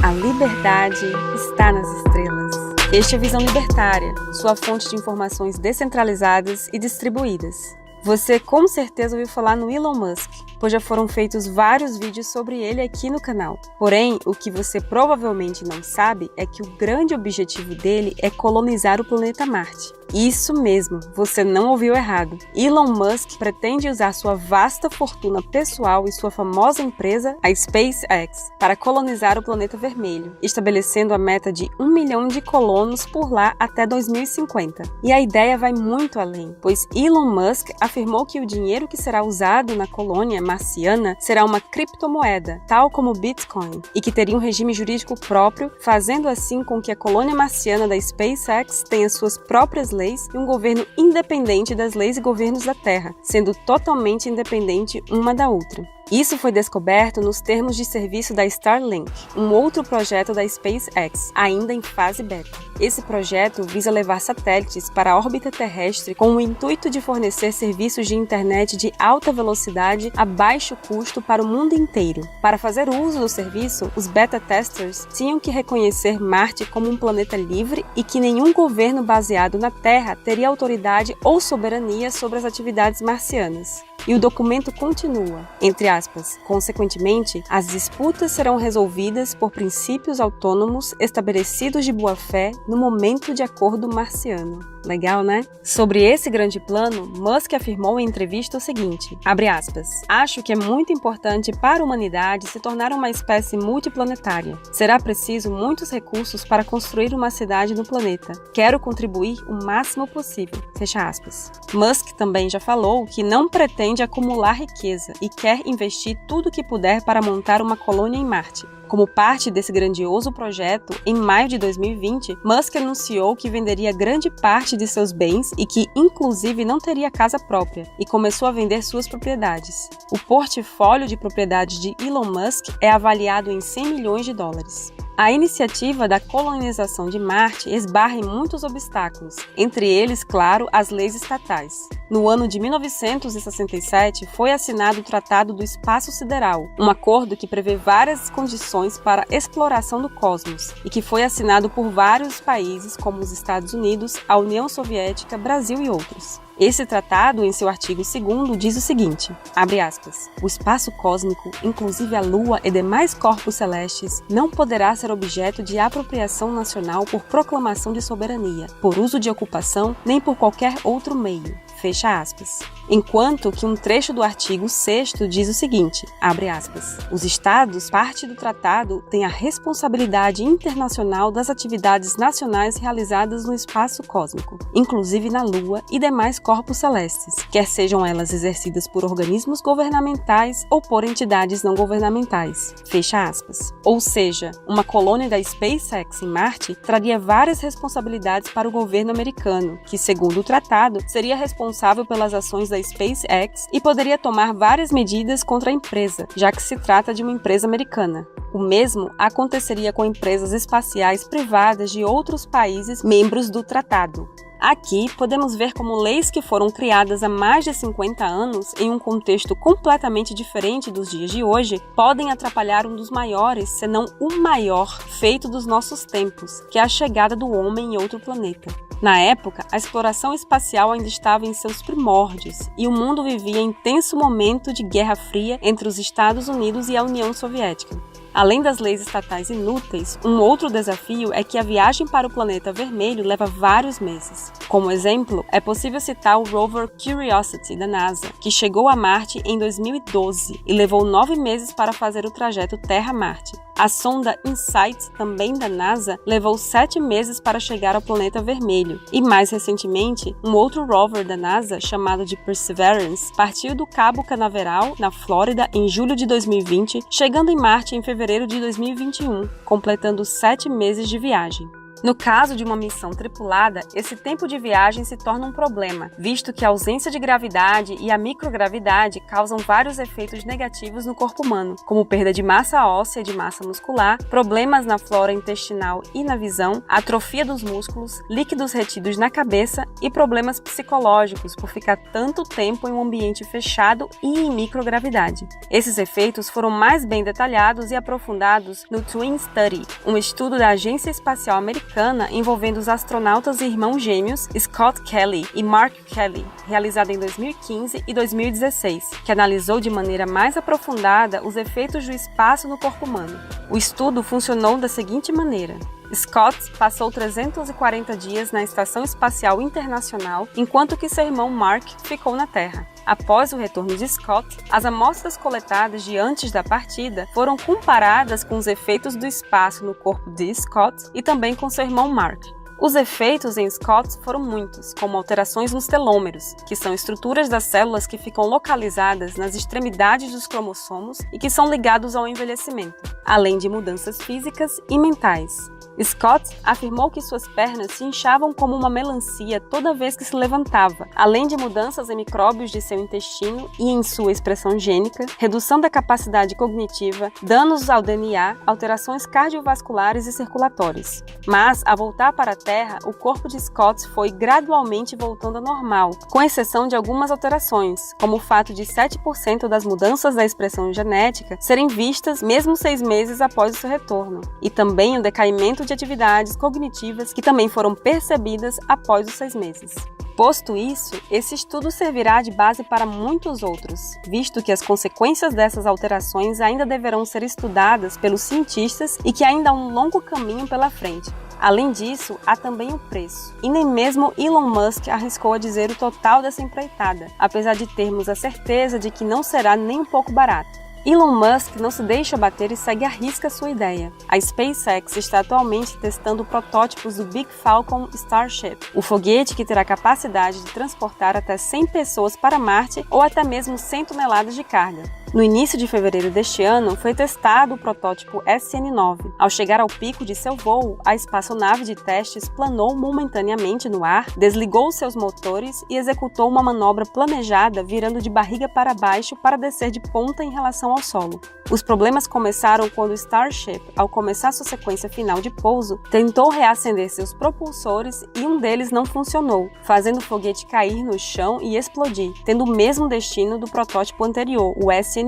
A liberdade está nas estrelas. Este é Visão Libertária, sua fonte de informações descentralizadas e distribuídas. Você com certeza ouviu falar no Elon Musk, pois já foram feitos vários vídeos sobre ele aqui no canal. Porém, o que você provavelmente não sabe é que o grande objetivo dele é colonizar o planeta Marte. Isso mesmo, você não ouviu errado. Elon Musk pretende usar sua vasta fortuna pessoal e sua famosa empresa, a SpaceX, para colonizar o planeta vermelho, estabelecendo a meta de 1 milhão de colonos por lá até 2050. E a ideia vai muito além, pois Elon Musk afirmou que o dinheiro que será usado na colônia marciana será uma criptomoeda, tal como o Bitcoin, e que teria um regime jurídico próprio, fazendo assim com que a colônia marciana da SpaceX tenha suas próprias leis e um governo independente das leis e governos da Terra, sendo totalmente independente uma da outra. Isso foi descoberto nos termos de serviço da Starlink, um outro projeto da SpaceX, ainda em fase beta. Esse projeto visa levar satélites para a órbita terrestre com o intuito de fornecer serviços de internet de alta velocidade a baixo custo para o mundo inteiro. Para fazer uso do serviço, os beta testers tinham que reconhecer Marte como um planeta livre e que nenhum governo baseado na Terra teria autoridade ou soberania sobre as atividades marcianas. E o documento continua, entre aspas, consequentemente, as disputas serão resolvidas por princípios autônomos estabelecidos de boa-fé no momento de acordo marciano. Legal, né? Sobre esse grande plano, Musk afirmou em entrevista o seguinte, abre aspas, acho que é muito importante para a humanidade se tornar uma espécie multiplanetária. Será preciso muitos recursos para construir uma cidade no planeta. Quero contribuir o máximo possível. Fecha aspas. Musk também já falou que não pretende acumular riqueza e quer investir tudo o que puder para montar uma colônia em Marte. Como parte desse grandioso projeto, em maio de 2020, Musk anunciou que venderia grande parte de seus bens e que, inclusive, não teria casa própria, e começou a vender suas propriedades. O portfólio de propriedades de Elon Musk é avaliado em 100 milhões de dólares. A iniciativa da colonização de Marte esbarra em muitos obstáculos, entre eles, claro, as leis estatais. No ano de 1967, foi assinado o Tratado do Espaço Sideral, um acordo que prevê várias condições para a exploração do cosmos e que foi assinado por vários países como os Estados Unidos, a União Soviética, Brasil e outros. Esse tratado, em seu artigo 2º, diz o seguinte, abre aspas, o espaço cósmico, inclusive a Lua e demais corpos celestes, não poderá ser objeto de apropriação nacional por proclamação de soberania, por uso de ocupação, nem por qualquer outro meio. Fecha aspas. Enquanto que um trecho do artigo 6º diz o seguinte, abre aspas, os Estados, parte do tratado, têm a responsabilidade internacional das atividades nacionais realizadas no espaço cósmico, inclusive na Lua e demais corpos celestes, quer sejam elas exercidas por organismos governamentais ou por entidades não governamentais. Fecha aspas. Ou seja, uma colônia da SpaceX em Marte traria várias responsabilidades para o governo americano, que, segundo o tratado, seria responsável pelas ações da SpaceX e poderia tomar várias medidas contra a empresa, já que se trata de uma empresa americana. O mesmo aconteceria com empresas espaciais privadas de outros países membros do tratado. Aqui, podemos ver como leis que foram criadas há mais de 50 anos, em um contexto completamente diferente dos dias de hoje, podem atrapalhar um dos maiores, se não o maior, feito dos nossos tempos, que é a chegada do homem em outro planeta. Na época, a exploração espacial ainda estava em seus primórdios e o mundo vivia intenso momento de Guerra Fria entre os Estados Unidos e a União Soviética. Além das leis estatais inúteis, um outro desafio é que a viagem para o planeta vermelho leva vários meses. Como exemplo, é possível citar o rover Curiosity da NASA, que chegou a Marte em 2012 e levou 9 meses para fazer o trajeto Terra-Marte. A sonda InSight, também da NASA, levou 7 meses para chegar ao planeta vermelho. E mais recentemente, um outro rover da NASA, chamado de Perseverance, partiu do Cabo Canaveral, na Flórida, em julho de 2020, chegando em Marte em fevereiro de 2021, completando 7 meses de viagem. No caso de uma missão tripulada, esse tempo de viagem se torna um problema, visto que a ausência de gravidade e a microgravidade causam vários efeitos negativos no corpo humano, como perda de massa óssea e de massa muscular, problemas na flora intestinal e na visão, atrofia dos músculos, líquidos retidos na cabeça e problemas psicológicos por ficar tanto tempo em um ambiente fechado e em microgravidade. Esses efeitos foram mais bem detalhados e aprofundados no Twin Study, um estudo da Agência Espacial Americana envolvendo os astronautas e irmãos gêmeos Scott Kelly e Mark Kelly, realizado em 2015 e 2016, que analisou de maneira mais aprofundada os efeitos do espaço no corpo humano. O estudo funcionou da seguinte maneira: Scott passou 340 dias na Estação Espacial Internacional, enquanto que seu irmão Mark ficou na Terra. Após o retorno de Scott, as amostras coletadas de antes da partida foram comparadas com os efeitos do espaço no corpo de Scott e também com seu irmão Mark. Os efeitos em Scott foram muitos, como alterações nos telômeros, que são estruturas das células que ficam localizadas nas extremidades dos cromossomos e que são ligados ao envelhecimento, além de mudanças físicas e mentais. Scott afirmou que suas pernas se inchavam como uma melancia toda vez que se levantava, além de mudanças em micróbios de seu intestino e em sua expressão gênica, redução da capacidade cognitiva, danos ao DNA, alterações cardiovasculares e circulatórias. Mas, ao voltar para a Terra, o corpo de Scott foi gradualmente voltando ao normal, com exceção de algumas alterações, como o fato de 7% das mudanças da expressão genética serem vistas mesmo 6 meses após o seu retorno, e também o decaimento de atividades cognitivas que também foram percebidas após os 6 meses. Posto isso, esse estudo servirá de base para muitos outros, visto que as consequências dessas alterações ainda deverão ser estudadas pelos cientistas e que ainda há um longo caminho pela frente. Além disso, há também o preço, e nem mesmo Elon Musk arriscou a dizer o total dessa empreitada, apesar de termos a certeza de que não será nem um pouco barato. Elon Musk não se deixa bater e segue à risca sua ideia. A SpaceX está atualmente testando protótipos do Big Falcon Starship, o foguete que terá capacidade de transportar até 100 pessoas para Marte ou até mesmo 100 toneladas de carga. No início de fevereiro deste ano, foi testado o protótipo SN9. Ao chegar ao pico de seu voo, a espaçonave de testes planou momentaneamente no ar, desligou seus motores e executou uma manobra planejada virando de barriga para baixo para descer de ponta em relação ao solo. Os problemas começaram quando o Starship, ao começar sua sequência final de pouso, tentou reacender seus propulsores e um deles não funcionou, fazendo o foguete cair no chão e explodir, tendo o mesmo destino do protótipo anterior, o SN8.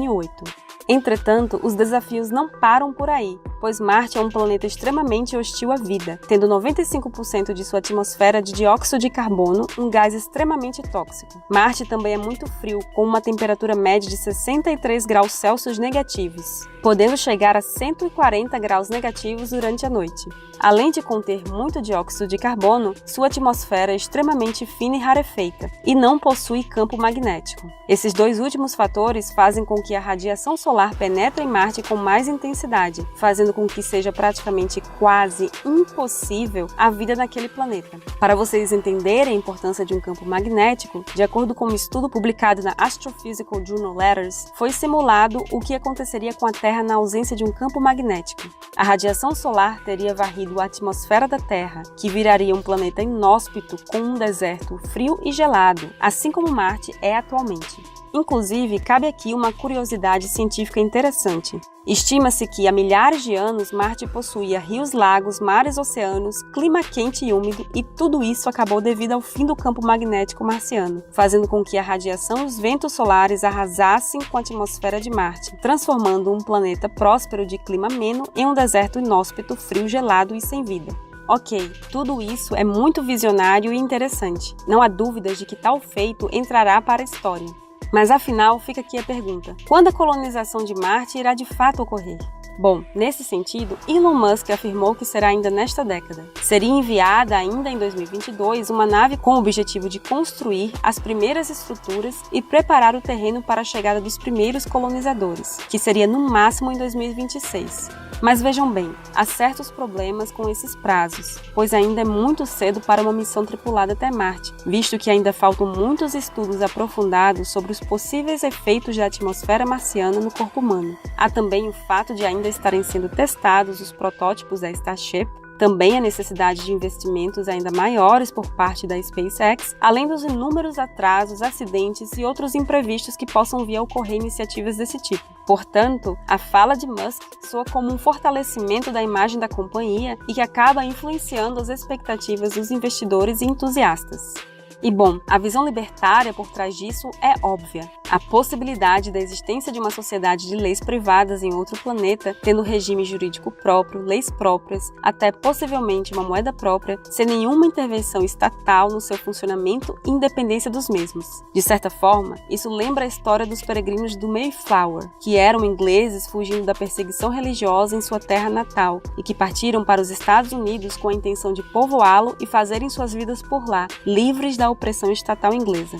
Entretanto, os desafios não param por aí, pois Marte é um planeta extremamente hostil à vida, tendo 95% de sua atmosfera de dióxido de carbono, um gás extremamente tóxico. Marte também é muito frio, com uma temperatura média de 63 graus Celsius negativos, podendo chegar a 140 graus negativos durante a noite. Além de conter muito dióxido de carbono, sua atmosfera é extremamente fina e rarefeita, e não possui campo magnético. Esses dois últimos fatores fazem com que a radiação solar penetre em Marte com mais intensidade, fazendo com que seja praticamente quase impossível a vida naquele planeta. Para vocês entenderem a importância de um campo magnético, de acordo com um estudo publicado na Astrophysical Journal Letters, foi simulado o que aconteceria com a Terra na ausência de um campo magnético. A radiação solar teria varrido a atmosfera da Terra, que viraria um planeta inóspito com um deserto frio e gelado, assim como Marte é atualmente. Inclusive, cabe aqui uma curiosidade científica interessante. Estima-se que há milhares de anos Marte possuía rios, lagos, mares, oceanos, clima quente e úmido, e tudo isso acabou devido ao fim do campo magnético marciano, fazendo com que a radiação e os ventos solares arrasassem com a atmosfera de Marte, transformando um planeta próspero de clima ameno em um deserto inóspito, frio, gelado e sem vida. Ok, tudo isso é muito visionário e interessante. Não há dúvidas de que tal feito entrará para a história. Mas afinal, fica aqui a pergunta: quando a colonização de Marte irá de fato ocorrer? Bom, nesse sentido, Elon Musk afirmou que será ainda nesta década. Seria enviada ainda em 2022 uma nave com o objetivo de construir as primeiras estruturas e preparar o terreno para a chegada dos primeiros colonizadores, que seria no máximo em 2026. Mas vejam bem, há certos problemas com esses prazos, pois ainda é muito cedo para uma missão tripulada até Marte, visto que ainda faltam muitos estudos aprofundados sobre os possíveis efeitos da atmosfera marciana no corpo humano. Há também o fato de ainda estarem sendo testados os protótipos da Starship, Também a necessidade de investimentos ainda maiores por parte da SpaceX, além dos inúmeros atrasos, acidentes e outros imprevistos que possam vir a ocorrer em iniciativas desse tipo. Portanto, a fala de Musk soa como um fortalecimento da imagem da companhia e que acaba influenciando as expectativas dos investidores e entusiastas. E bom, a visão libertária por trás disso é óbvia. A possibilidade da existência de uma sociedade de leis privadas em outro planeta, tendo regime jurídico próprio, leis próprias, até possivelmente uma moeda própria, sem nenhuma intervenção estatal no seu funcionamento e independência dos mesmos. De certa forma, isso lembra a história dos peregrinos do Mayflower, que eram ingleses fugindo da perseguição religiosa em sua terra natal e que partiram para os Estados Unidos com a intenção de povoá-lo e fazerem suas vidas por lá, livres da opressão estatal inglesa.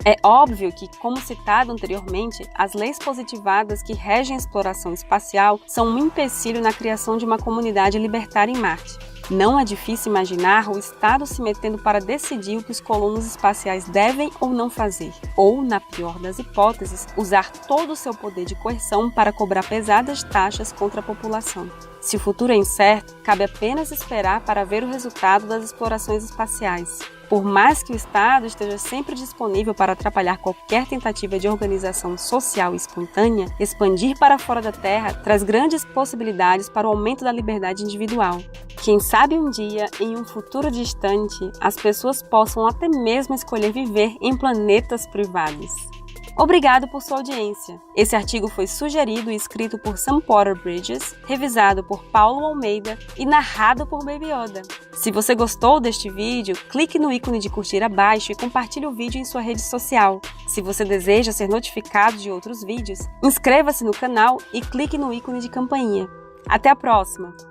É óbvio que, como citado anteriormente, as leis positivadas que regem a exploração espacial são um empecilho na criação de uma comunidade libertária em Marte. Não é difícil imaginar o Estado se metendo para decidir o que os colonos espaciais devem ou não fazer, ou, na pior das hipóteses, usar todo o seu poder de coerção para cobrar pesadas taxas contra a população. Se o futuro é incerto, cabe apenas esperar para ver o resultado das explorações espaciais. Por mais que o Estado esteja sempre disponível para atrapalhar qualquer tentativa de organização social espontânea, expandir para fora da Terra traz grandes possibilidades para o aumento da liberdade individual. Quem sabe um dia, em um futuro distante, as pessoas possam até mesmo escolher viver em planetas privados. Obrigado por sua audiência. Esse artigo foi sugerido e escrito por Sam Porter Bridges, revisado por Paulo Almeida e narrado por Baby Yoda. Se você gostou deste vídeo, clique no ícone de curtir abaixo e compartilhe o vídeo em sua rede social. Se você deseja ser notificado de outros vídeos, inscreva-se no canal e clique no ícone de campainha. Até a próxima!